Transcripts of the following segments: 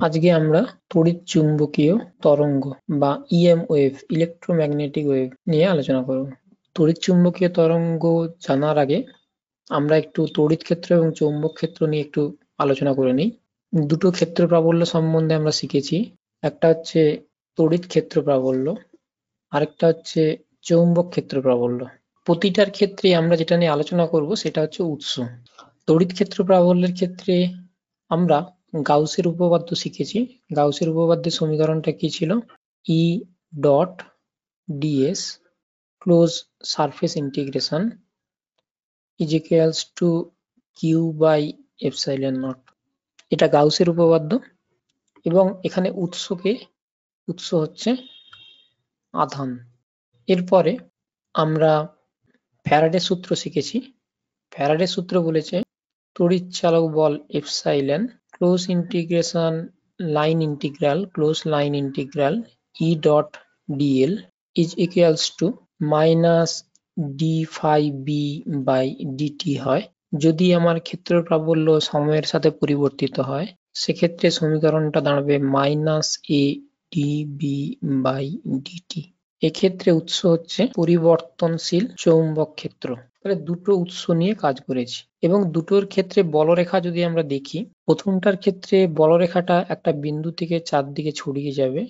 আজকে আমরা তড়িৎ চুম্বকীয় তরঙ্গ বা ইএম ওয়েভ ইলেকট্রোম্যাগনেটিক ওয়েভ নিয়ে আলোচনা করব। তড়িৎ চুম্বকীয় তরঙ্গ জানার আগে আমরা একটু তড়িৎ ক্ষেত্র এবং চৌম্বক ক্ষেত্র নিয়ে একটু আলোচনা করে নিই। দুটো ক্ষেত্র প্রাবল্য সম্বন্ধে আমরা শিখেছি। একটা হচ্ছে তড়িৎ ক্ষেত্র প্রাবল্য, আরেকটা হচ্ছে চৌম্বক ক্ষেত্র প্রাবল্য। প্রতিটার ক্ষেত্রে আমরা যেটা নিয়ে আলোচনা করব সেটা হচ্ছে উৎস। তড়িৎ ক্ষেত্র প্রাবল্যের ক্ষেত্রে আমরা গাউসের উপপাদ্য শিখেছি। গাউসের উপপাদ্যের সমীকরণটা কি ছিল? E dot d s close surface integration is equals to q by epsilon nought. এটা গাউসের উপপাদ্য এবং এখানে উৎস হচ্ছে আধান। এরপরে আমরা ফ্যারাডের সূত্র শিখেছি। ফ্যারাডের সূত্র বলেছে তড়িৎ চালক বল epsilon close integration close line integral E dot DL is equals to minus d phi B by dt হয়। যদি আমার ক্ষেত্র প্রাবল্য সময়ের সাথে পরিবর্তিত হয় সেক্ষেত্রে সমীকরণটা দাঁড়াবে minus a d b by d t. এক্ষেত্রে উৎস হচ্ছে পরিবর্তনশীল চৌম্বক ক্ষেত্র। তাহলে দুটো উৎস নিয়ে কাজ করেছি এবং দুটোর ক্ষেত্রে বলরেখা যদি আমরা দেখি, প্রথমটার ক্ষেত্রে বলরেখাটা একটা বিন্দু থেকে চারদিকে ছড়িয়ে যাবে,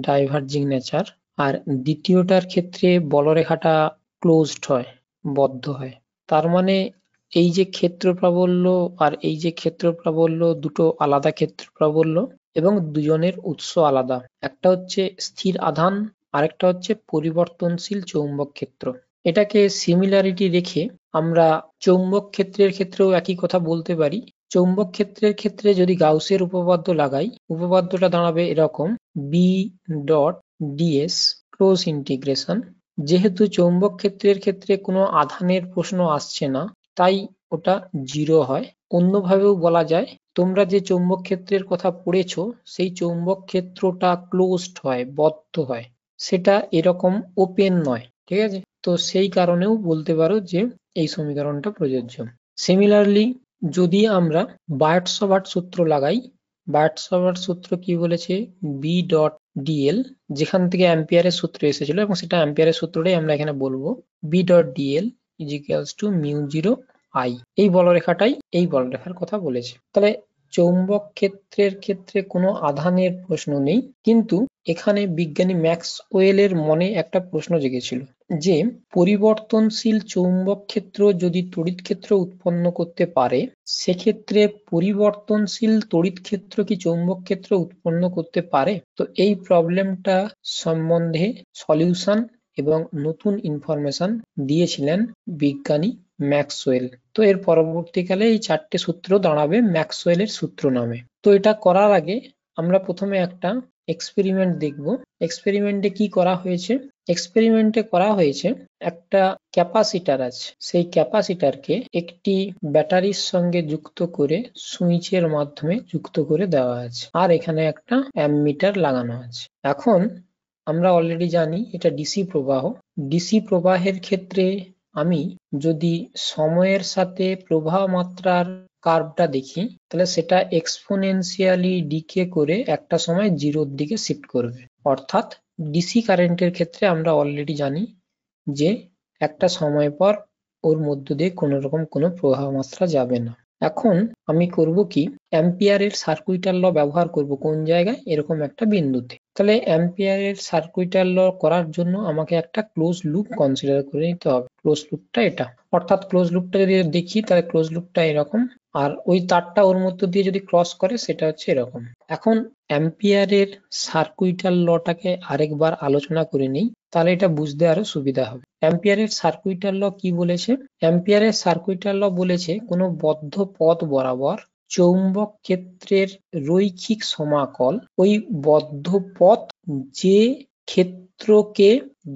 ডাইভার্জিং নেচার। আর দ্বিতীয়টার ক্ষেত্রে বলরেখাটা ক্লোজড হয়, বদ্ধ হয়। তার মানে এই যে ক্ষেত্র প্রাবল্য আর এই যে ক্ষেত্র প্রাবল্য দুটো আলাদা ক্ষেত্র প্রাবল্য এবং দুজনের উৎস আলাদা। একটা হচ্ছে স্থির আধান, আরেকটা হচ্ছে পরিবর্তনশীল চৌম্বক ক্ষেত্র। এটাকে সিমিলারিটি রেখে আমরা চৌম্বক ক্ষেত্রের ক্ষেত্রেও একই কথা বলতে পারি। চৌম্বক ক্ষেত্রের ক্ষেত্রে যদি গাউসের উপপাদ্য লাগাই, উপপাদ্যটা দাঁড়াবে এরকম B dot d s close integration. যেহেতু চৌম্বক ক্ষেত্রের ক্ষেত্রে কোনো আধানের প্রশ্ন আসছে না তাই ওটা জিরো হয়। অন্যভাবেও বলা যায়, তোমরা যে চৌম্বক ক্ষেত্রের কথা পড়েছো সেই চৌম্বক ক্ষেত্রটা ক্লোজড হয়, বদ্ধ হয়, সেটা এরকম ওপেন নয়। ঠিক আছে? তো সেই কারণেও বলতে পারো যে এই সমীকরণটা প্রযোজ্য। সিমিলারলি যদি আমরা বার্টসবার্ট সূত্র লাগাই, বার্টসবার্ট সূত্র কি বলেছে? বি ডট ডিএল, যেখান থেকে অ্যাম্পিয়ারের সূত্র এসেছিল এবং সেটা অ্যাম্পিয়ারের সূত্রটাই আমরা এখানে বলবো, B dot DL is equals to mu zero I. এই বলরেখার কথা বলেছে। তাহলে চৌম্বক ক্ষেত্রের ক্ষেত্রে কোনো আধানের প্রশ্ন নেই, কিন্তু এখানে বিজ্ঞানী ম্যাক্সওয়েলের মনে একটা প্রশ্ন জেগেছিল যে পরিবর্তনশীল চৌম্বক ক্ষেত্র যদি তড়িৎ ক্ষেত্র উৎপন্ন করতে পারে সেক্ষেত্রে পরিবর্তনশীল তড়িৎ ক্ষেত্র কি চৌম্বক ক্ষেত্র উৎপন্ন করতে পারে? তো এই প্রবলেমটা সম্বন্ধে সলিউশন এবং নতুন ইনফরমেশন দিয়েছিলেন বিজ্ঞানী ম্যাক্সওয়েল। তো এর পরবর্তীকালে এই চারটে সূত্র দাঁড়াবে ম্যাক্সওয়েলের সূত্র নামে। তো এটা করার আগে আমরা প্রথমে একটা এক্সপেরিমেন্ট দেখব। এক্সপেরিমেন্টে কি করা হয়েছে? এক্সপেরিমেন্টে করা হয়েছে একটা ক্যাপাসিটার আছে, সেই ক্যাপাসিটারকে একটি ব্যাটারির সঙ্গে যুক্ত করে সুইচের মাধ্যমে যুক্ত করে দেওয়া আছে, আর এখানে একটা অ্যামমিটার লাগানো আছে। এখন আমরা অলরেডি জানি এটা ডিসি প্রবাহ। ডিসি প্রবাহের ক্ষেত্রে আমি যদি সময়ের সাথে প্রবাহ মাত্রার কার্ভটা দেখি তাহলে সেটা এক্সপোনেনশিয়ালি ডিকে করে একটা সময় জিরোর দিকে শিফট করবে। অর্থাৎ ডিসি কারেন্টের ক্ষেত্রে আমরা অলরেডি জানি যে একটা সময় পর ওর মধ্য দিয়ে কোনো রকম কোনো প্রবাহ মাত্রা যাবে না। এখন আমি করব কি, অ্যাম্পিয়ারের সার্কুইটাল ল ব্যবহার করব কোন জায়গায়? এরকম একটা বিন্দুতে। তাহলে অ্যাম্পিয়ারের সার্কুইটাল ল করার জন্য আমাকে একটা ক্লোজ লুপ কনসিডার করে নিতে হবে। ক্লোজ লুপটা এটা, অর্থাৎ ক্লোজ লুপটা যদি দেখি তাহলে ক্লোজ লুপটা এরকম, আর ওই তারটা ওর মধ্য দিয়ে যদি ক্রস করে সেটা হচ্ছে এরকম। এখন অ্যাম্পিয়ারের সার্কুইটাল লটাকে আরেকবার আলোচনা করে নিই, তাহলে এটা বুঝতে আরো সুবিধা হবে। অ্যাম্পিয়ারের সার্কুইটাল ল কি বলেছে? অ্যাম্পিয়ারের সার্কুইটাল ল বলেছে কোনো বদ্ধ পথ বরাবর চৌম্বক ক্ষেত্রের রৈখিক সমাকল ওই বদ্ধ পথ যে ক্ষেত্রকে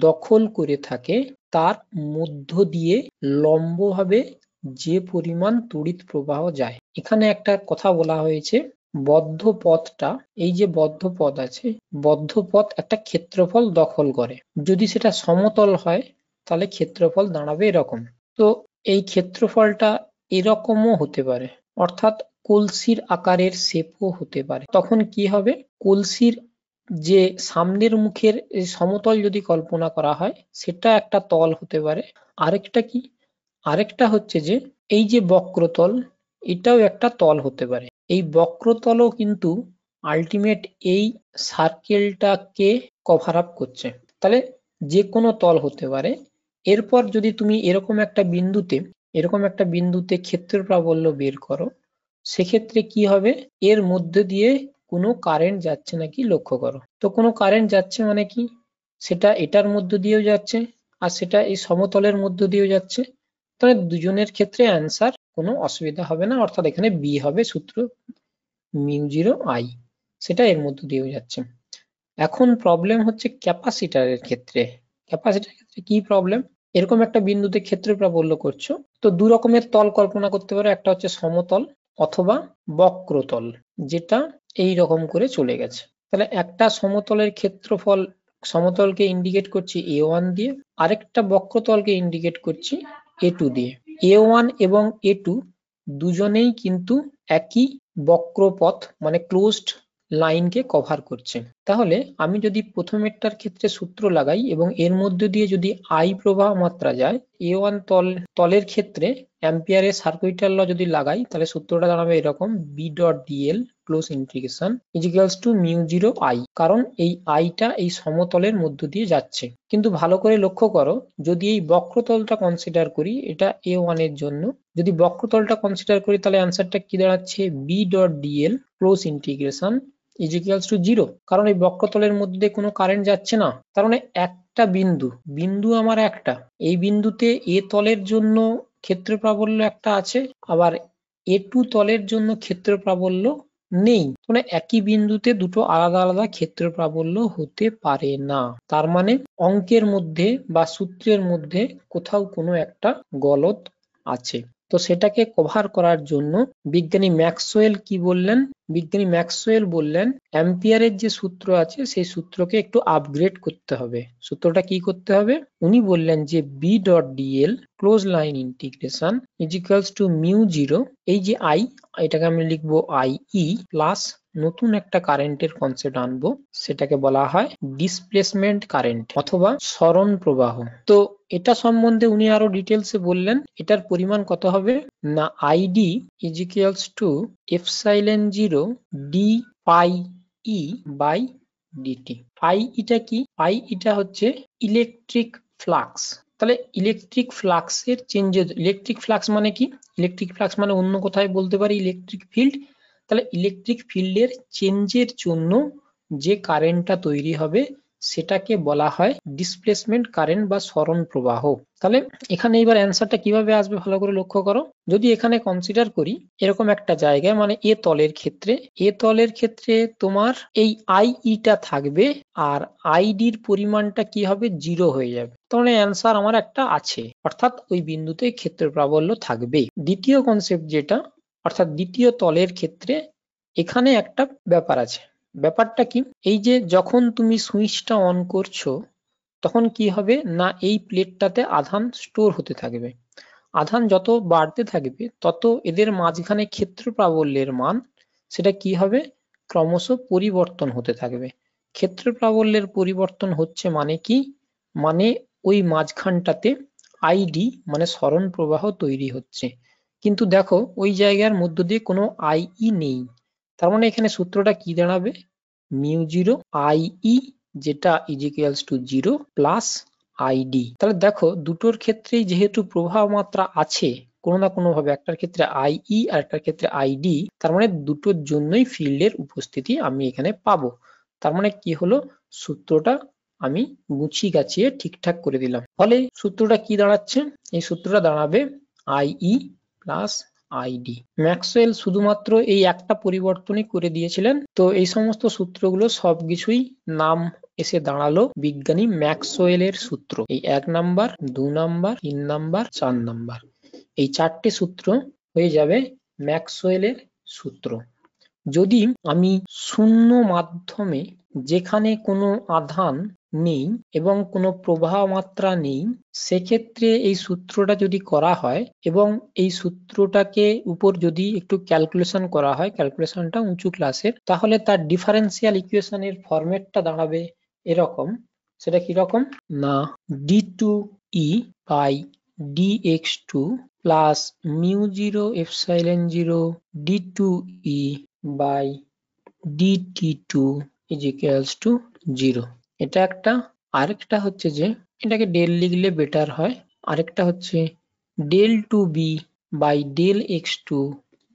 দখল করে থাকে তার মধ্য দিয়ে লম্বভাবে যে পরিমাণ তড়িৎ প্রবাহ যায়। এখানে একটা কথা বলা হয়েছে, বদ্ধ পথটা, এই যে বদ্ধ পথ আছে, বদ্ধ পথ একটা ক্ষেত্রফল দখল করে। যদি সেটা সমতল হয় তাহলে ক্ষেত্রফল দাঁড়াবে এরকম। তো এই ক্ষেত্রফলটা এরকমও হতে পারে, অর্থাৎ কলসির আকারের শেপও হতে পারে। তখন কি হবে, কলসির যে সামনের মুখের সমতল যদি কল্পনা করা হয় সেটা একটা তল হতে পারে। আরেকটা কি, আরেকটা হচ্ছে যে এই যে বক্রতল, এটাও একটা তল হতে পারে। এই বক্রতলও কিন্তু আলটিমেট এই সার্কেলটাকে কভার আপ করছে। তাহলে যে কোনো তল হতে পারে। এরপর যদি তুমি এরকম একটা বিন্দুতে ক্ষেত্র প্রাবল্য বের করো, সেক্ষেত্রে কি হবে, এর মধ্যে দিয়ে কোনো কারেন্ট যাচ্ছে নাকি লক্ষ্য করো। তো কোনো কারেন্ট যাচ্ছে মানে কি, সেটা এটার মধ্য দিয়েও যাচ্ছে আর সেটা এই সমতলের মধ্য দিয়েও যাচ্ছে। তাহলে দুজনের ক্ষেত্রে অ্যান্সার কোনো অসুবিধা হবে না, অর্থাৎ এখানে বি হবে সূত্র μ0I, সেটা এর মধ্য দিয়েও যাচ্ছে। এখন প্রবলেম হচ্ছে ক্যাপাসিটরের ক্ষেত্রে। ক্যাপাসিটরের ক্ষেত্রে কি প্রবলেম, এরকম একটা বিন্দুতে ক্ষেত্র প্রাবল্য করছো, তো দু রকমের তল কল্পনা করতে পারো, একটা হচ্ছে সমতল অথবা বক্রতল, যেটা এই রকম করে চলে গেছে। তাহলে একটা সমতলের ক্ষেত্রফল, সমতলকে ইন্ডিকেট করছি A1 দিয়ে, আরেকটা বক্রতলকে ইন্ডিকেট করছি A2 দিয়ে। A1 এবং A2 দুজনেই কিন্তু একই বক্রপথ মানে ক্লোজড লাইনকে কভার করছে। তাহলে আমি যদি প্রথমেরটার ক্ষেত্রে সূত্র লাগাই এবং এর মধ্যে দিয়ে যদি I প্রবাহ মাত্রা যায়, A1 তলের ক্ষেত্রে অ্যাম্পিয়ারের সার্কুইটাল ল যদি লাগাই, তাহলে সূত্রটা দাঁড়াবে এরকম, B.dl close integration is equals two μ0I, কারণ এই আইটা এই সমতলের মধ্য দিয়ে যাচ্ছে। কিন্তু ভালো করে লক্ষ্য করো, যদি এই বক্রতলটা কনসিডার করি, এটা A1 এর জন্য, যদি বক্রতলটা কনসিডার করি তাহলে অ্যান্সারটা কি দাঁড়াচ্ছে, B.dl close integration is equals two 0, কারণ এই বক্রতলের মধ্যে কোনো কারেন্ট যাচ্ছে না। তার মানে একটা বিন্দু আমার একটা, এই বিন্দুতে এ তলের জন্য ক্ষেত্র প্রাবল্য একটা আছে, আবার A2 তলের জন্য ক্ষেত্র প্রাবল্য নেই। মানে একই বিন্দুতে দুটো আলাদা আলাদা ক্ষেত্র প্রাবল্য হতে পারে না। তার মানে অঙ্কের মধ্যে বা সূত্রের মধ্যে কোথাও কোনো একটা গলদ আছে। তো সেটাকে কভার করার জন্য বিজ্ঞানী ম্যাক্সওয়েল কি বললেন, বিজ্ঞানী ম্যাক্সওয়েল বললেন অ্যাম্পিয়ারের যে সূত্র আছে সেই সূত্রকে একটু আপগ্রেড করতে হবে। সূত্রটা কি করতে হবে, উনি বললেন যে B.dl close line integration is equals to μ0, এই যে I, এটাকে আমি লিখবো IE প্লাস নতুন একটা কারেন্টের কনসেপ্ট আনবো, সেটাকে বলা হয় ডিসপ্লেসমেন্ট কারেন্ট অথবা সরণ প্রবাহ। তো এটা সম্বন্ধে উনি আরো ডিটেলসে বললেন, এটার পরিমাণ কত হবে না, ID is equals to epsilon 0 d phi E by dt। Phi এটা কি, পাই এটা হচ্ছে ইলেকট্রিক ফ্লাক্স। তাহলে ইলেকট্রিক ফ্লাক্সের চেঞ্জেস, ইলেকট্রিক ফ্লাক্স মানে কি, ইলেকট্রিক ফ্লাক্স মানে অন্য কোথায় বলতে পারি ইলেকট্রিক ফিল্ড। তাহলে ইলেকট্রিক ফিল্ডের চেঞ্জের জন্য যে কারেন্টটা তৈরি হবে সেটাকে বলা হয় ডিসপ্লেসমেন্ট কারেন্ট বা সরণ প্রবাহ। তাহলে এখানে এবার অ্যান্সারটা কিভাবে আসবে ভালো করে লক্ষ্য করো, যদি এখানে কনসিডার করি এরকম একটা জায়গায়, মানে এ তলের ক্ষেত্রে তোমার এই আইইটা থাকবে আর আইডির পরিমাণটা কি হবে, 0 হয়ে যাবে। তাহলে অ্যান্সার আমার একটা আছে, অর্থাৎ ওই বিন্দুতে ক্ষেত্র প্রাবল্য থাকবে। দ্বিতীয় কনসেপ্ট যেটা, অর্থাৎ দ্বিতীয় তলের ক্ষেত্রে এখানে একটা ব্যাপার আছে। ব্যাপারটা কি, এই যে যখন তুমি সুইচটা অন করছো তখন কি হবে না, এই প্লেটটাতে আধান স্টোর হতে থাকবে। আধান যত বাড়তে থাকবে তত এদের মাঝখানে ক্ষেত্র প্রাবল্যের মান সেটা কি হবে, ক্রমশ পরিবর্তন হতে থাকবে। ক্ষেত্র প্রাবল্যের পরিবর্তন হচ্ছে মানে কি, মানে ওই মাঝখানটাতে আইডি মানে সরণ প্রবাহ তৈরি হচ্ছে। কিন্তু দেখো ওই জায়গার মধ্য দিয়ে কোনো আইই নেই, তার মানে এখানে সূত্রটা কি দাঁড়াবে, μ0 IE যেটা ইজিক্যালস টু 0 প্লাস ID। তাহলে দেখো দুটোর ক্ষেত্রেই যেহেতু প্রবাহ মাত্রা আছে কোনো না কোনো ভাবে, একটার ক্ষেত্রে IE আর একটার ক্ষেত্রে ID, তার মানে দুটোর জন্যই ফিল্ডের উপস্থিতি আমি এখানে পাবো। তার মানে কি হলো, সূত্রটা আমি গুছিয়ে গাছিয়ে ঠিকঠাক করে দিলাম। ফলে সূত্রটা কি দাঁড়াচ্ছে, এই সূত্রটা দাঁড়াবে IE প্লাস ID। ম্যাক্সওয়েল শুধুমাত্র এই একটা পরিবর্তনই করে দিয়েছিলেন। তো এই সমস্ত সূত্রগুলো সবকিছুই নাম এসে দাঁড়ালো বিজ্ঞানী ম্যাক্সওয়েলের সূত্র। এই 1 নাম্বার 2 নাম্বার 3 নাম্বার 4 নাম্বার, এই 4টে সূত্র হয়ে যাবে ম্যাক্সওয়েলের সূত্র। যদি আমি শূন্য মাধ্যমে যেখানে কোনো আধান নেই এবং কোনো প্রবাহ মাত্রা নেই, সেক্ষেত্রে এই সূত্রটা যদি করা হয় এবং এই সূত্রটাকে উপর যদি একটু ক্যালকুলেশন করা হয়, ক্যালকুলেশনটা উঁচু ক্লাসের, তাহলে তার ডিফারেন্সিয়াল ইকুয়েশনের ফরম্যাটটা দাঁড়াবে এরকম। সেটা কিরকম না, d2e by dx2 plus μ0 epsilon 0 d2e by dt2 is equals to 0। এটা একটা। আরেকটা হচ্ছে যে এটাকে ডেল লিখলে বেটার হয়। আরেকটা হচ্ছে del 2b by del x2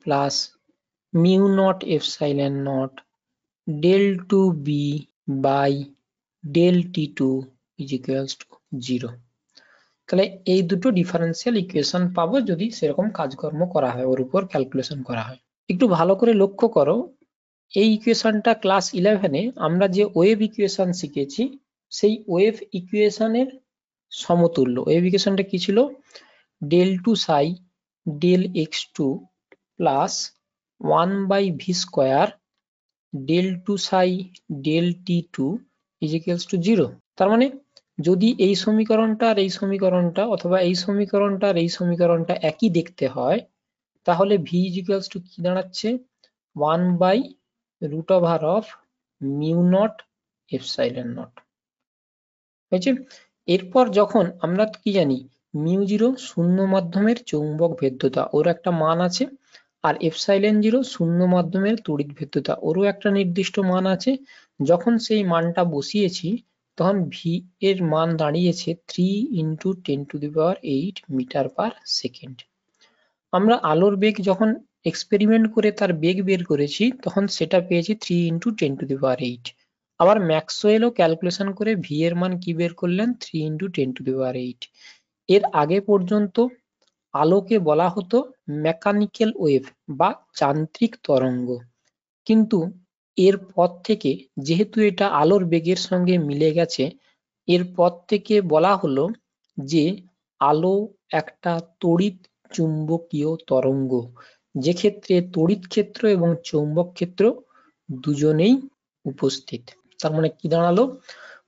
plus mu naught epsilon naught del 2b by del t2 is equals to 0। তাহলে এই দুটো ডিফারেন্সিয়াল ইকুয়েশন পাবো যদি সেরকম কাজকর্ম করা হয়, ওর উপর ক্যালকুলেশন করা হয়। একটু ভালো করে লক্ষ্য করো, এই ইকুয়েশনটা ক্লাস 11-এ আমরা যে ওয়েভ ইকুয়েশন শিখেছি সেই ওয়েভ ইকুয়েশনের সমতুল্য। ওয়েভ ইকুয়েশনটা কি ছিল, del 2 psi del x2 plus 1 by v square del 2 psi del t2 is equals to 0। তার মানে যদি এই সমীকরণটা আর এই সমীকরণটা অথবা এই সমীকরণটা আর এই সমীকরণটা একই দেখতে হয়, তাহলে v is equals to কি দাঁড়াচ্ছে, 1 by root over of mu naught epsilon naught হয়েছে। এরপর যখন আমরা কি জানি, μ0 শূন্য মাধ্যমের চৌম্বক ভেদ্যতা, ওর একটা মান আছে, আর এপসাইলন 0 শূন্য মাধ্যমের তড়িৎ ভেদ্যতা, ওরও একটা নির্দিষ্ট মান আছে। যখন সেই মানটা বসিয়েছি তখন ভি এর মান দাঁড়িয়েছে 3 × 10⁸ মিটার পার সেকেন্ড। আমরা আলোর বেগ যখন এক্সপেরিমেন্ট করে তার বেগ বের করেছি তখন সেটা পেয়েছি 3 × 10⁸। আবার ম্যাক্সওয়েলও ক্যালকুলেশন করে ভি এর মান কি বের করলেন, 3 × 10⁸। এর আগে পর্যন্ত আলোকে বলা হতো মেকানিক্যাল ওয়েভ বা যান্ত্রিক তরঙ্গ, কিন্তু এর পর থেকে যেহেতু এটা আলোর বেগের সঙ্গে মিলে গেছে, এরপর থেকে বলা হলো যে আলো একটা তড়িৎ চুম্বকীয় তরঙ্গ, যে ক্ষেত্রে তড়িৎ ক্ষেত্র এবং চৌম্বক ক্ষেত্র দুজনেই উপস্থিত। তার মানে কি দাঁড়ালো,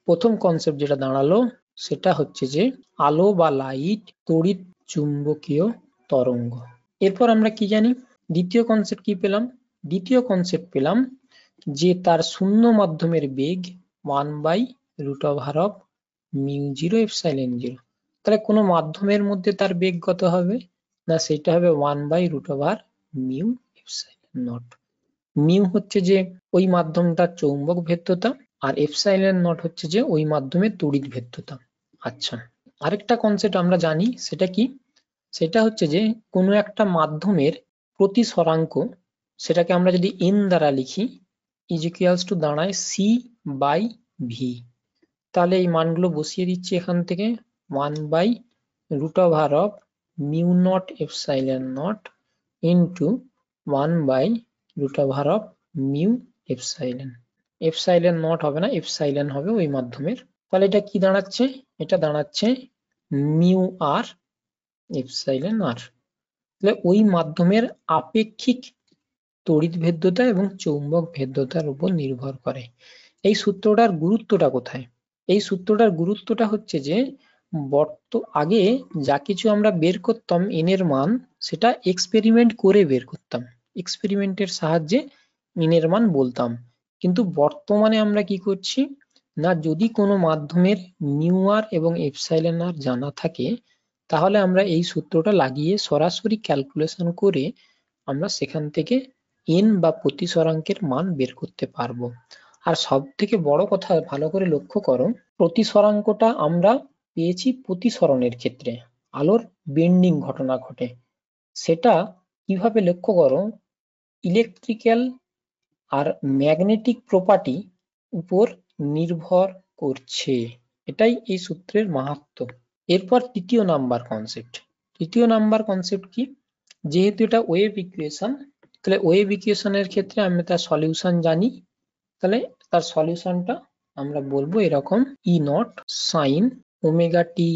প্রথম কনসেপ্ট যেটা দাঁড়ালো সেটা হচ্ছে যে আলো বা লাইট তড়িৎ চুম্বকীয় তরঙ্গ। এরপর আমরা কি জানি, দ্বিতীয় কনসেপ্ট কি পেলাম, দ্বিতীয় কনসেপ্ট পেলাম যে তার শূন্য মাধ্যমের বেগ 1/√of μ0 epsilon 0। তাহলে কোনো মাধ্যমের মধ্যে তার বেগ কত হবে না, সেটা হবে 1/√μ epsilon naught। মিউ হচ্ছে যে ওই মাধ্যমটার চৌম্বক ভেদ্যতা, আর এপসাইলন নট হচ্ছে যে ওই মাধ্যমের তড়িৎ ভেদ্যতা। আচ্ছা, আরেকটা কনসেপ্ট আমরা জানি, সেটা কি, সেটা হচ্ছে যে কোনো একটা মাধ্যমের প্রতিসরাঙ্ক, সেটাকে আমরা যদি n দ্বারা লিখি, ইজ ইকুয়ালস টু দাঁড়ায় c/v। তাহলে এই মানগুলো বসিয়ে দিচ্ছি এখান থেকে, 1/√of μ0 epsilon naught into 1/√of mu epsilon। epsilon naught হবে না, epsilon হবে ওই মাধ্যমের। তাহলে এটা কি দাঁড়াচ্ছে, এটা দাঁড়াচ্ছে মিউ আর epsilon r। তাহলে ওই মাধ্যমের আপেক্ষিক তড়িৎ ভেদ্যতা এবং চৌম্বক ভেদ্যতার উপর নির্ভর করে। এই সূত্রটার গুরুত্বটা কোথায়, এই সূত্রটার গুরুত্বটা হচ্ছে যে আগে যা কিছু আমরা বের করতাম n এর মান, সেটা এক্সপেরিমেন্ট করে বের করতাম, এক্সপেরিমেন্টের সাহায্যে n এর মান বলতাম। কিন্তু বর্তমানে আমরা কি করছি না, যদি কোনো মাধ্যমের মিউ আর এবং এপসাইলন আর জানা থাকে, তাহলে আমরা এই সূত্রটা লাগিয়ে সরাসরি ক্যালকুলেশন করে আমরা সেখান থেকে n বা প্রতিসরাঙ্কের মান বের করতে পারবো। আর সব থেকে বড় কথা, ভালো করে লক্ষ্য করো, প্রতিসরাঙ্কটা আমরা পেয়েছি প্রতিসরণের ক্ষেত্রে, আলোর বেন্ডিং ঘটনা ঘটে, সেটা কিভাবে লক্ষ্য করো, ইলেকট্রিক্যাল আর ম্যাগনেটিক প্রপার্টি উপর নির্ভর করছে। এটাই এই সূত্রের মাহাত্ম্য। এরপর তৃতীয় নাম্বার কনসেপ্ট, তৃতীয় নাম্বার কনসেপ্ট কি, যেহেতু এটা ওয়েভ ইকুয়েশন, তাহলে ওয়েভ ইকুয়েশনের ক্ষেত্রে আমি তার সলিউশন জানি, তাহলে তার সলিউশনটা আমরা বলবো এরকম, E naught sine omega t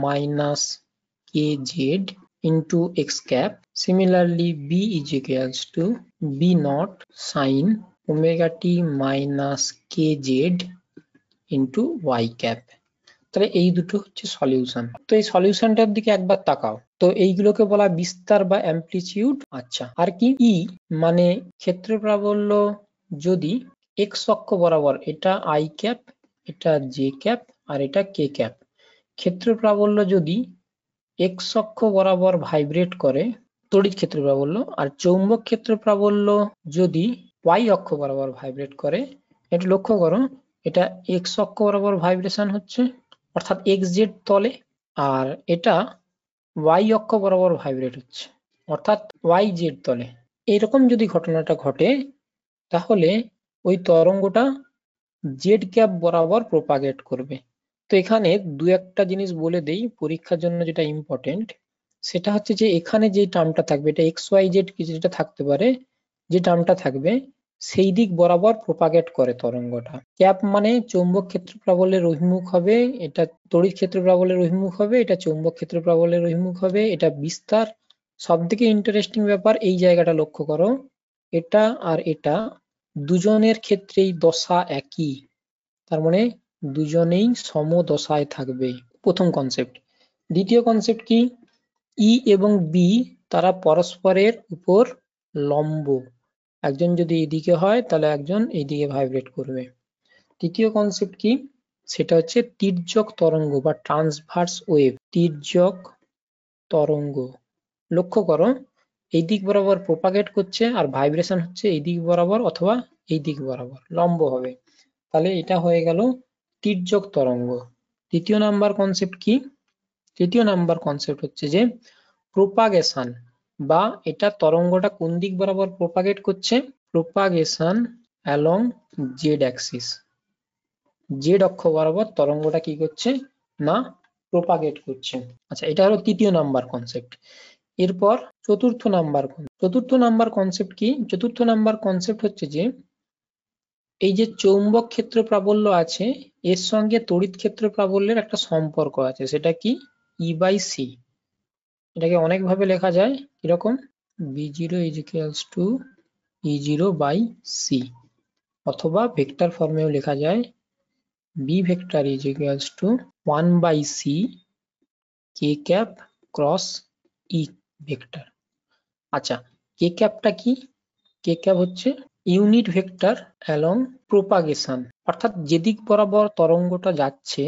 minus k z into x cap. Similarly B is equals to B naught sine omega t minus k z into y cap. তাহলে এই দুটো হচ্ছে সলিউশন। তো এই সলিউশনটার দিকে একবার তাকাও। তো এইগুলোকে বলা বিস্তার বা অ্যামপ্লিটিউড। আচ্ছা, আর কি? ই মানে ক্ষেত্র প্রাবল্য যদি এক্স অক্ষ বরাবর, এটা আই ক্যাপ, এটা জে ক্যাপ, আর এটা কে ক্যাপ। ক্ষেত্র প্রাবল্য যদি এক্স অক্ষ বরাবর ভাইব্রেট করে, তড়িৎ ক্ষেত্র প্রাবল্য, আর চৌম্বক ক্ষেত্র প্রাবল্য যদি ওয়াই অক্ষ বরাবর ভাইব্রেট করে। এটা লক্ষ্য করো, এটা এক্স অক্ষ বরাবর ভাইব্রেশন হচ্ছে, অর্থাৎ এক্স জেড তলে, আর এটা ওয়াই অক্ষ বরাবর ভাইব্রেট হচ্ছে, অর্থাৎ ওয়াই জেড তলে। এইরকম যদি ঘটনাটা ঘটে, তাহলে ওই তরঙ্গটা জেড ক্যাপ বরাবর প্রোপাগেট করবে। তো এখানে দু একটা জিনিস বলে দেই পরীক্ষার জন্য, যেটা ইম্পর্টেন্ট সেটা হচ্ছে যে এখানে যে টার্মটা থাকবে, এটা এক্স ওয়াই জেড কিছু যেটা থাকতে পারে, যে টার্মটা থাকবে সেই দিক বরাবর প্রোপাগেট করে তরঙ্গটা। ক্যাপ মানে চৌম্বক ক্ষেত্র প্রাবল্যের অভিমুখ হবে, এটা তড়িৎ ক্ষেত্র প্রাবল্যের অভিমুখ হবে, এটা চৌম্বক ক্ষেত্র প্রাবল্যের অভিমুখ হবে, এটা বিস্তার। সব থেকে ইন্টারেস্টিং ব্যাপার এই জায়গাটা লক্ষ্য করো, এটা আর এটা দুজনের ক্ষেত্রেই দশা একই, তার মানে দুজনেই সমদশায় থাকবে। প্রথম কনসেপ্ট। দ্বিতীয় কনসেপ্ট কি? ই এবং বি তারা পরস্পরের উপর লম্ব, একজন যদি এইদিকে হয় তাহলে একজন এইদিকে ভাইব্রেট করবে। তৃতীয় কনসেপ্ট কি? সেটা হচ্ছে তির্যক তরঙ্গ বা ট্রান্সভার্স ওয়েভ। তির্যক তরঙ্গ, লক্ষ্য করো এই দিক বরাবর প্রোপাগেট করছে আর ভাইব্রেশন হচ্ছে এই দিক বরাবর অথবা এই দিক বরাবর লম্ব হবে। তাহলে এটা হয়ে গেল তির্যক তরঙ্গ। তৃতীয় নাম্বার কনসেপ্ট কি? তৃতীয় নাম্বার কনসেপ্ট হচ্ছে যে প্রোপাগেশন, বা এটা তরঙ্গটা কোন দিক বরাবর প্রোপাগেট করছে? Propagation along Z Axis. Z অক্ষ বরাবর তরঙ্গটা কি করছে না প্রোপাগেট করছে। আচ্ছা, এটা হলো তৃতীয় নাম্বার কনসেপ্ট। এরপর চতুর্থ নাম্বার কনসেপ্ট কি? চতুর্থ নাম্বার কনসেপ্ট হচ্ছে যে এই যে চৌম্বক ক্ষেত্র প্রাবল্য আছে, এর সঙ্গে তড়িৎ ক্ষেত্র প্রাবল্যের একটা সম্পর্ক আছে, সেটা কি? E by C. এটাকে অনেক ভাবে লেখা যায়, এরকম B0 is equals to E0 by C, অথবা ভেক্টর ফর্মেও লেখা যায় B vector is equals to 1 by C K cap cross E vector। আচ্ছা, কে ক্যাপটা কি? কে ক্যাপ হচ্ছে ইউনিট ভেক্টর অ্যালং প্রোপাগেশন, অর্থাৎ যেদিক বরাবর তরঙ্গটা যাচ্ছে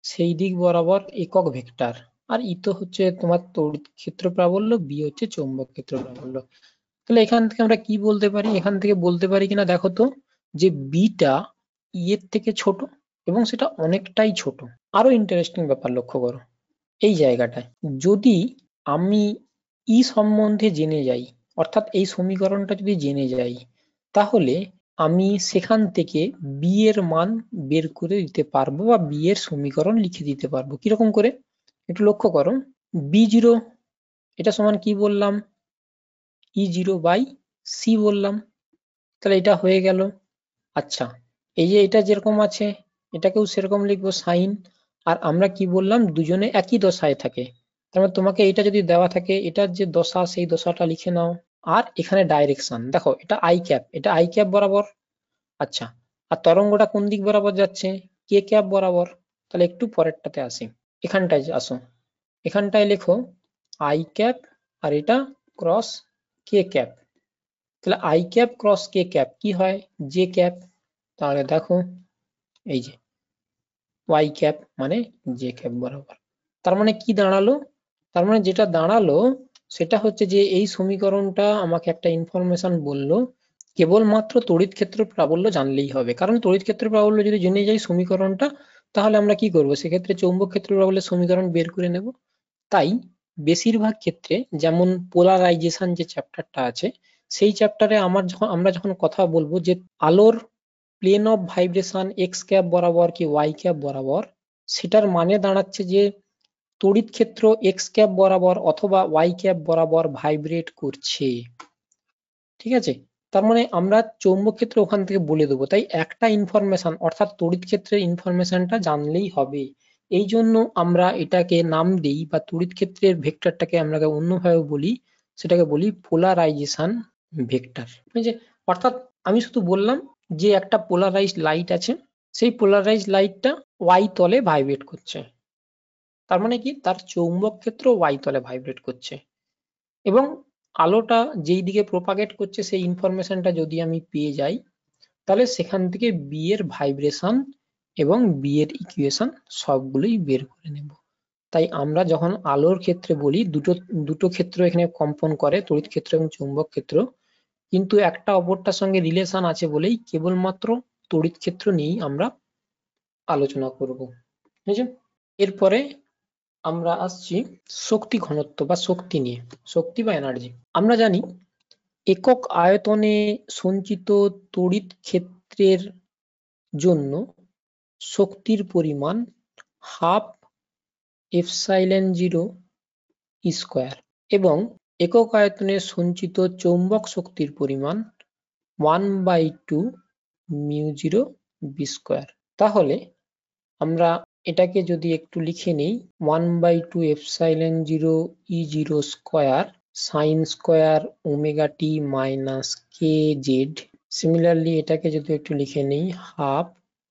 সেই দিক বরাবর একক ভেক্টর। আর ই তো হচ্ছে তোমার তড়িৎ ক্ষেত্র প্রাবল্য, বি হচ্ছে চৌম্বক ক্ষেত্র প্রাবল্য। তাহলে এখান থেকে আমরা কি বলতে পারি? এখান থেকে বলতে পারি কিনা দেখো তো, যে বিটা ই এর থেকে ছোট, এবং সেটা অনেকটাই ছোট। আরো ইন্টারেস্টিং ব্যাপার লক্ষ্য করো এই জায়গাটায়, যদি আমি ই সম্বন্ধে জেনে যাই, অর্থাৎ এই সমীকরণটা যদি জেনে যাই, তাহলে আমি সেখান থেকে বি এর মান বের করে দিতে পারবো, বা বি এর সমীকরণ লিখে দিতে পারবো। কিরকম করে? একটু লক্ষ্য করো, B0 এটা সমান কি বললাম? E0 বাই সি বললাম। তাহলে এটা হয়ে গেল। আচ্ছা, এই যে এটা যেরকম আছে এটাকেও সেরকম লিখবো সাইন। আর আমরা কি বললাম? দুজনে একই দশায় থাকে। তার মানে তোমাকে এটা যদি দেওয়া থাকে, এটার যে দশা সেই দশাটা লিখে নাও। আর এখানে ডাইরেকশন দেখো, এটা আই ক্যাপ, এটা আই ক্যাপ বরাবর। আচ্ছা, আর তরঙ্গটা কোন দিক বরাবর যাচ্ছে? কে ক্যাপ বরাবর। তাহলে একটু পরেরটাতে আসি, এখানটায় আসো, এখানটায় লেখো আই ক্যাপ, আর এটা ক্রস কে ক্যাপ। তাহলে I cap cross K cap কি হয়? J cap. তাহলে দেখো এই যে ওয়াই ক্যাপ মানে জে ক্যাপ বরাবর। তার মানে কি দাঁড়ালো? তার মানে যেটা দাঁড়ালো সেটা হচ্ছে যে এই সমীকরণটা আমাকে একটা ইনফরমেশন বললো, কেবলমাত্র তড়িৎ ক্ষেত্র প্রাবল্য জানলেই হবে। কারণ তড়িৎ ক্ষেত্র প্রাবল্য যদি জেনে যাই সমীকরণটা, তাহলে আমরা কি করব? সেক্ষেত্রে চৌম্বক ক্ষেত্র প্রাবল্যের সমীকরণ বের করে নেব। তাই বেশিরভাগ ক্ষেত্রে, যেমন পোলারাইজেশন যে চ্যাপ্টারটা আছে, সেই চ্যাপ্টারে আমরা যখন কথা বলবো যে আলোর plane of vibration x cap বরাবর কি ওয়াই ক্যাপ বরাবর, সেটার মানে দাঁড়াচ্ছে যে তড়িৎ ক্ষেত্র এক্স ক্যাপ বরাবর অথবা ওয়াই ক্যাপ বরাবর ভাইব্রেট করছে। ঠিক আছে? তার মানে আমরা চৌম্বক ক্ষেত্র ওখান থেকে বলে দেবো। তাই একটা ইনফরমেশন, অর্থাৎ তড়িৎ ক্ষেত্রের ইনফরমেশনটা জানলেই হবে। এই জন্য আমরা এটাকে নাম দিই, বা তড়িৎ ক্ষেত্রের ভেক্টরটাকে আমরা অন্যভাবে বলি, সেটাকে বলি পোলারাইজেশন ভেক্টর। অর্থাৎ আমি শুধু বললাম যে একটা পোলারাইজড লাইট আছে, সেই পোলারাইজ লাইটটা ওয়াই তলে ভাইব্রেট করছে। তার মানে কি, তার চৌম্বক ক্ষেত্র ওয়াই তলে ভাইব্রেট করছে, এবং আলোটা যেই দিকে প্রপাগেট করছে সেই ইনফরমেশনটা যদি আমি পেয়ে যাই, তাহলে সেখান থেকে বি এর ভাইব্রেশন এবং বি এর ইকুয়েশন সবগুলোই বের করে নেব। তাই আমরা যখন আলোর ক্ষেত্রে বলি দুটো ক্ষেত্র এখানে কম্পন করে, তড়িৎ ক্ষেত্র এবং চৌম্বক ক্ষেত্র, কিন্তু একটা অপরটার সঙ্গে রিলেশন আছে বলেই কেবলমাত্র তড়িৎ ক্ষেত্র নিয়েই আমরা আলোচনা করব। ঠিক আছে, এরপরে আমরা আসছি শক্তি ঘনত্ব বা শক্তি নিয়ে, শক্তি বা এনার্জি। আমরা জানি একক আয়তনে সঞ্চিত তড়িৎ ক্ষেত্রের জন্য শক্তির পরিমাণ হাফ এপসাইলন 0 স্কয়ার এবং একক আয়তনে সঞ্চিত চৌম্বক শক্তির পরিমাণ 1/2 μ0 বি স্কয়ার। তাহলে আমরা এটাকে যদি একটু লিখে নিই, 1/2 epsilon 0 E0 square sine square omega t minus k z. Similarly এটাকে যদি একটু লিখে নিই, half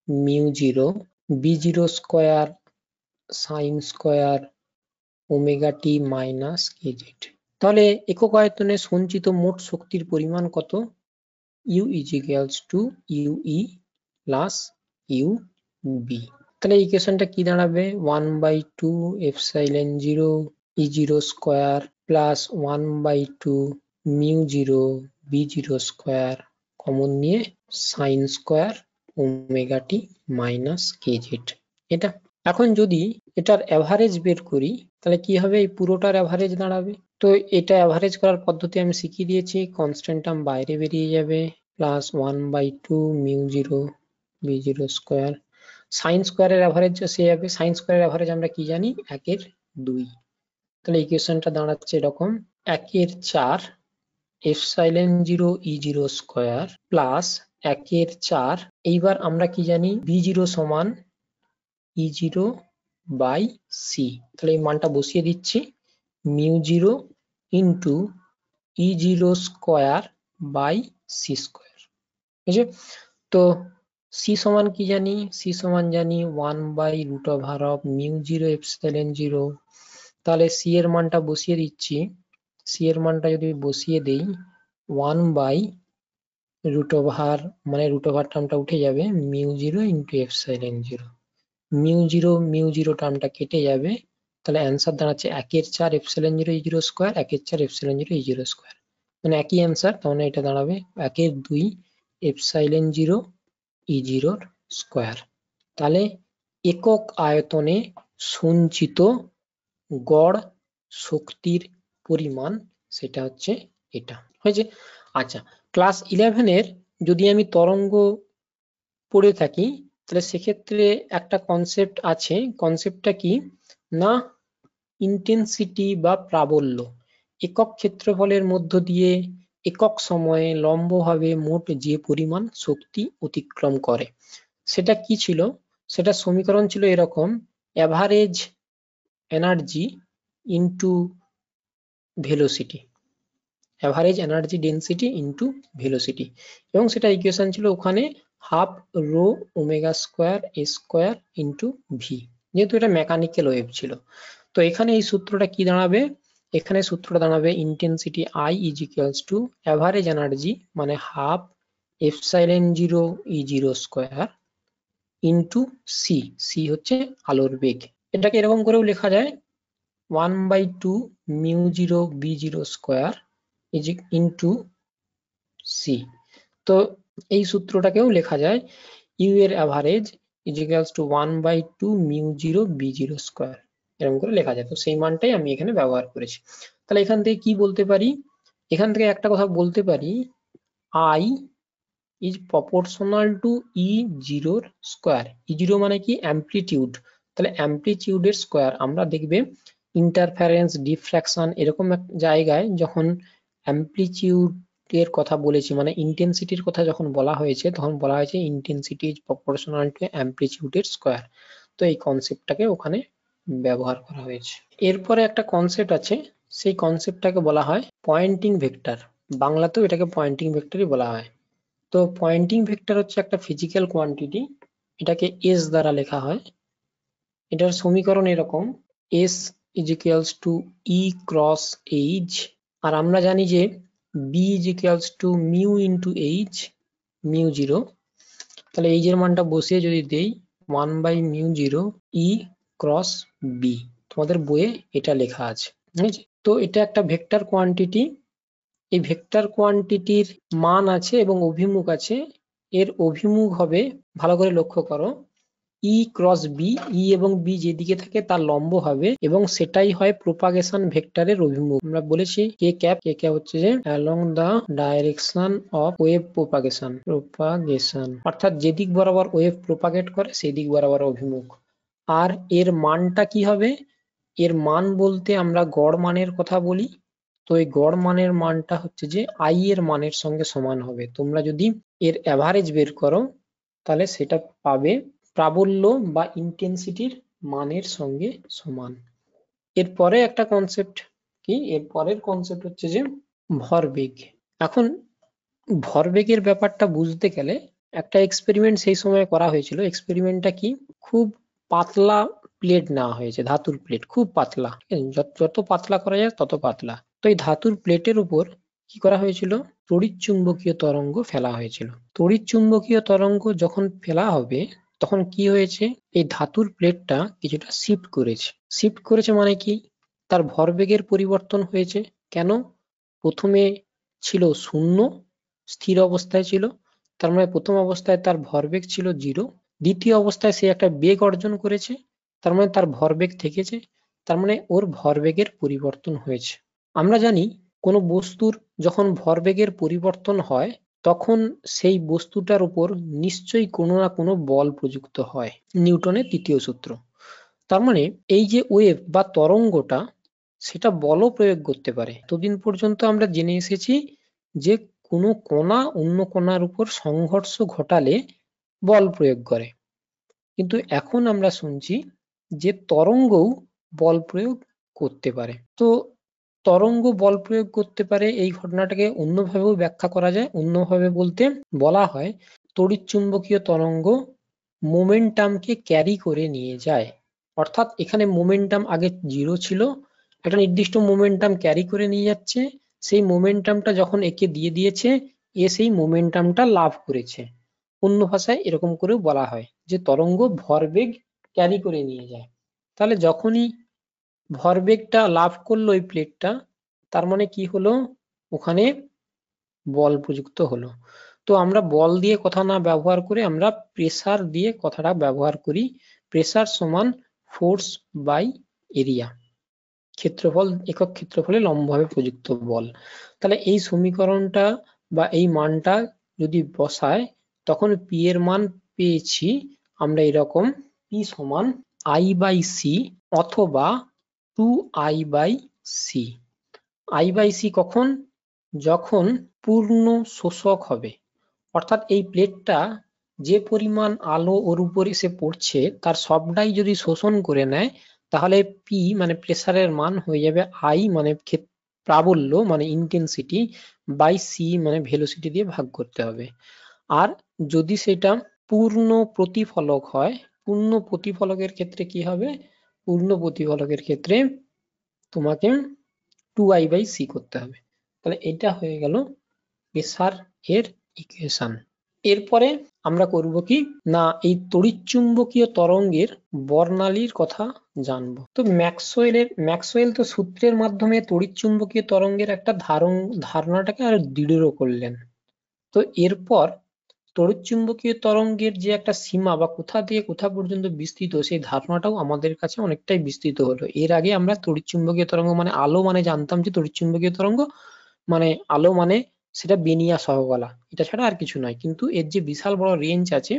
μ0 B0 square sine square omega t minus k z. তাহলে একক আয়তনে সঞ্চিত মোট শক্তির পরিমাণ কত? U is equals to UE plus UB। তাহলে ইকুয়েশনটা কি দাঁড়াবে? 1/2 epsilon 0 E0 square plus 1/2 μ0 B0 square common নিয়ে sign square omega t minus k Z. এটা এখন যদি এটার অ্যাভারেজ বের করি, তাহলে কি হবে? এই পুরোটার অ্যাভারেজ দাঁড়াবে। তো এটা অ্যাভারেজ করার পদ্ধতি আমি শিখিয়ে দিয়েছি, কনস্ট্যান্ট টার্ম বাইরে বেরিয়ে যাবে, প্লাস 1/2 μ0 B0 স্কয়ার, সাইন স্কয়ারের অ্যাভারেজ এসে যাবে। সাইন স্কয়ারের অ্যাভারেজ আমরা কি জানি? 1/2। তাহলে ইকুয়েশনটা দাঁড়াচ্ছে এরকম, 1/4 এপসাইলন 0 E0 স্কয়ার প্লাস 1/4, এইবার আমরা কি জানি? B0 সমান E0 বাই সি। তাহলে এই মানটা বসিয়ে দিচ্ছি, μ0 into E0 square by c square. ঠিক আছে, তো সি সমান কি জানি? সি সমান জানি 1/√of μ0 এপসাইলন 0। তাহলে সি এর মানটা বসিয়ে দিচ্ছি, সি এর মানটা যদি বসিয়ে দেই, 1/√, মানে √ওভার টার্মটা উঠে যাবে, μ0 ইন্টু এপসাইলন 0। μ0 টার্মটা কেটে যাবে, তাহলে অ্যান্সার দাঁড়াচ্ছে 1/4 epsilon 0 E0 square 1/4 epsilon 0 E0 square, মানে একই অ্যান্সার। তাহলে এটা দাঁড়াবে 1/2 এপসাইলন 0 E0 স্কয়ার। তাহলে একক আয়তনে সঞ্চিত গড় শক্তির পরিমাণ সেটা হচ্ছে এটা। হয়েছে? আচ্ছা, ক্লাস 11-এর যদি আমি তরঙ্গ পড়ে থাকি, তাহলে সেক্ষেত্রে একটা কনসেপ্ট আছে। কনসেপ্টটা কি না, ইন্টেন্সিটি বা প্রাবল্য, একক ক্ষেত্রফলের মধ্য দিয়ে একক সময়ে লম্বভাবে মোট যে পরিমাণ শক্তি অতিক্রম করে, সেটা কি ছিল? সেটা সমীকরণ ছিল এরকম, average energy into velocity, average energy density into velocity, এবং সেটা ইকুয়েশন ছিল ওখানে হাফ রো ওমেগা স্কয়ার এ স্কয়ার ইনটু ভি, যেহেতু এটা মেকানিক্যাল ওয়েভ ছিল। তো এখানে এই সূত্রটা কি দাঁড়াবে? এখানে সূত্রটা দাঁড়াবে intensity I is equals to average energy মানে half epsilon 0 E0 square into c, c হচ্ছে আলোর বেগ। এটাকে এরকম করেও লেখা যায়, 1/2 μ0 B0 স্কয়ার ইনটু সি। তো এই সূত্রটাকেও লেখা যায় ইউ এর average is equals two 1/2 μ0 B0 square, এরকম করে লেখা যায়। তো সেই মানটাই আমি এখানে ব্যবহার করেছি। তাহলে এখান থেকে কি বলতে পারি? এখান থেকে একটা কথা বলতে পারি, I is proportional two E0 square. E0 মানে কি? অ্যামপ্লিটিউড। তাহলে অ্যামপ্লিটিউডের স্কয়ার, আমরা দেখবে ইন্টারফারেন্স, ডিফ্র্যাকশন এরকম এক জায়গায় যখন অ্যামপ্লিটিউড এর কথা বলেছি, মানে ইন্টেন্সিটির কথা যখন বলা হয়েছে, তখন বলা হয়েছে ইন্টেন্সিটি ইজ প্রপোর্শনাল টু অ্যামপ্লিটিউডের স্কয়ার। তো এই কনসেপ্টটাকে ওখানে ব্যবহার করা হয়েছে। এরপরে একটা কনসেপ্ট আছে, সেই কনসেপ্টটাকে বলা হয় পয়েন্টিং ভেক্টর। বাংলাতেও এটাকে পয়েন্টিং ভেক্টরই বলা হয়। তো পয়েন্টিং ভেক্টর হচ্ছে একটা ফিজিক্যাল কোয়ান্টিটি, এটাকে এস দ্বারা লেখা হয়। এটার সমীকরণ এরকম, S is equals to E cross H, আর আমরা জানি যে B is equals to mu into H, mu zero. তাহলে এইচ এর মানটা বসিয়ে যদি দেই 1/μ0 ই ক্রস বি, তোমাদের বইয়ে এটা লেখা আছে, ঠিক আছে? তো এটা একটা ভেক্টর কোয়ান্টিটি। এই ভেক্টর কোয়ান্টিটির মান আছে এবং অভিমুখ আছে। এর অভিমুখ হবে, ভালো করে লক্ষ্য করো, ই ক্রস বি, ই এবং বি যেদিকে থাকে তার লম্ব হবে এবং সেটাই হয় প্রোপাগেশন ভেক্টরের অভিমুখ। আমরা বলেছি কে ক্যাপ হচ্ছে যে along the direction of wave propagation, অর্থাৎ যেদিক বরাবর ওয়েভ প্রোপাগেট করে সেই দিক বরাবর অভিমুখ। আর এর মানটা কি হবে? এর মান বলতে আমরা গড় মানের কথা বলি। তো এই গড় মানের মানটা হচ্ছে যে আই এর মানের সঙ্গে সমান হবে। তোমরা যদি এর অ্যাভারেজ বের করো তাহলে সেটা পাবে প্রাবল্য বা ইন্টেন্সিটির মানের সঙ্গে সমান। এরপরে একটা কনসেপ্ট কি, এর পরের কনসেপ্ট হচ্ছে যে ভরবেগ। এখন ভরবেগের ব্যাপারটা বুঝতে গেলে একটা এক্সপেরিমেন্ট সেই সময় করা হয়েছিল। এক্সপেরিমেন্টটা কি, খুব পাতলা প্লেট নেওয়া হয়েছে, ধাতুর প্লেট, খুব পাতলা, যত পাতলা করা যায় তত পাতলা। তো এই ধাতুর প্লেটের উপর কি করা হয়েছিল, তড়িৎ চুম্বকীয় তরঙ্গ ফেলা হয়েছিল। তড়িৎ চুম্বকীয় তরঙ্গ যখন ফেলা হবে তখন কি হয়েছে, এই ধাতুর প্লেটটা কিছুটা শিফট করেছে মানে কি, তার ভরবেগের পরিবর্তন হয়েছে। কেন? প্রথমে ছিল শূন্য, স্থির অবস্থায় ছিল, তার মানে প্রথম অবস্থায় তার ভরবেগ ছিল 0। দ্বিতীয় অবস্থায় সে একটা বেগ অর্জন করেছে, তার মানে তার ভরবেগ থেকেছে, তার মানে ওর ভরবেগের পরিবর্তন হয়েছে। আমরা জানি কোনো বস্তুর যখন ভরবেগের পরিবর্তন হয় তখন সেই বস্তুটার উপর নিশ্চয়ই কোনো না কোনো বল প্রযুক্ত হয়, নিউটনের তৃতীয় সূত্র। তার মানে এই যে ওয়েভ বা তরঙ্গটা, সেটা বলও প্রয়োগ করতে পারে। এতদিন পর্যন্ত আমরা জেনে এসেছি যে কোনো কণা অন্য কণার উপর সংঘর্ষ ঘটালে বল প্রয়োগ করে, কিন্তু এখন আমরা শুনছি যে তরঙ্গও বল প্রয়োগ করতে পারে। তো তরঙ্গ বল প্রয়োগ করতে পারে, এই ঘটনাটাকে অন্যভাবেও ব্যাখ্যা করা যায়। অন্যভাবে বলতে বলা হয় তড়িৎচুম্বকীয় তরঙ্গ মোমেন্টামকে ক্যারি করে নিয়ে যায়। অর্থাৎ এখানে মোমেন্টাম আগে 0 ছিল, একটা নির্দিষ্ট মোমেন্টাম ক্যারি করে নিয়ে যাচ্ছে, সেই মোমেন্টামটা যখন একে দিয়ে দিয়েছে, এ সেই মোমেন্টামটা লাভ করেছে। অন্য ভাষায় এরকম করেও বলা হয় যে তরঙ্গ ভরবেগ ক্যারি করে নিয়ে যায়। তাহলে যখনই ভরবেগটা লাভ করলো ওই প্লেটটা, তার মানে কি হলো, ওখানে বল প্রযুক্ত হলো। তো আমরা বল দিয়ে কথা না ব্যবহার করে আমরা প্রেসার দিয়ে কথাটা ব্যবহার করি। প্রেসার সমান ফোর্স বাই এরিয়া, ক্ষেত্রফল একক ক্ষেত্রফলে লম্বভাবে প্রযুক্ত বল। তাহলে এই সমীকরণটা বা এই মানটা যদি বসায় তখন পি এর মান পেয়েছি আমরা এরকম, পি সমান আই বাই সি অথবা 2I/c। I/c কখন, যখন পূর্ণ শোষক হবে, অর্থাৎ এই প্লেটটা যে পরিমাণ আলো ওর উপর এসে পড়ছে তার সবটাই যদি শোষণ করে নেয়, তাহলে পি মানে প্রেসারের মান হয়ে যাবে আই মানে প্রাবল্য মানে ইন্টেন্সিটি বাই সি মানে ভেলোসিটি দিয়ে ভাগ করতে হবে। আর যদি সেটা পূর্ণ প্রতিফলক হয়, পূর্ণ প্রতিফলকের ক্ষেত্রে কি হবে, পূর্ণ প্রতিফলকের ক্ষেত্রে তোমাকে 2I/c করতে হবে। তাহলে এটা হয়ে গেল প্রেসার এর ইকুয়েশন। এরপরে আমরা করব কি না, এই তড়িৎচুম্বকীয় তরঙ্গের বর্ণালীর কথা জানবো। তো ম্যাক্সওয়েল তো সূত্রের মাধ্যমে তড়িৎচুম্বকীয় তরঙ্গের একটা ধারণাটাকে আরো দৃঢ় করলেন। তো এরপর তড়িৎচুম্বকীয় তরঙ্গের যে একটা সীমা বা কোথা থেকে কোথা পর্যন্ত বিস্তৃত, সেই ধারণাটাও আমাদের কাছে অনেকটাই বিস্তৃত হলো। এর আগে আমরা তড়িৎচুম্বকীয় তরঙ্গ মানে আলো মানে জানতাম যে তড়িৎচুম্বকীয় তরঙ্গ মানে আলো মানে সেটা বেনিয়া সহগলা, এটা ছাড়া আর কিছু নয়। কিন্তু এর যে বিশাল বড় রেঞ্জ আছে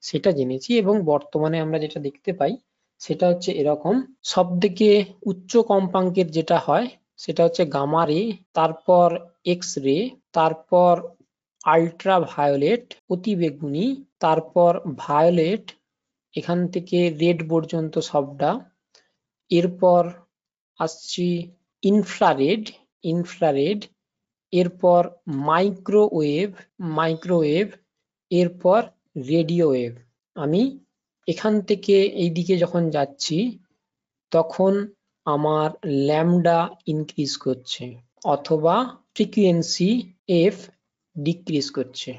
সেটা জেনেছি, এবং বর্তমানে আমরা যেটা দেখতে পাই সেটা হচ্ছে এরকম, সব থেকে উচ্চ কম্পাঙ্কের যেটা হয় সেটা হচ্ছে গামা রে, তারপর এক্স রে, তারপর আল্ট্রা ভায়োলেট অতিবেগুনি, তারপর ভায়োলেট, এখান থেকে রেড পর্যন্ত সবটা। এরপর আসছি ইনফ্রারেড, এরপর মাইক্রোওয়েভ, এরপর রেডিও ওয়েভ। আমি এখান থেকে এইদিকে যখন যাচ্ছি তখন আমার ল্যামডা ইনক্রিজ করছে অথবা ফ্রিকোয়েন্সি এফ ডিক্রিজ করছে।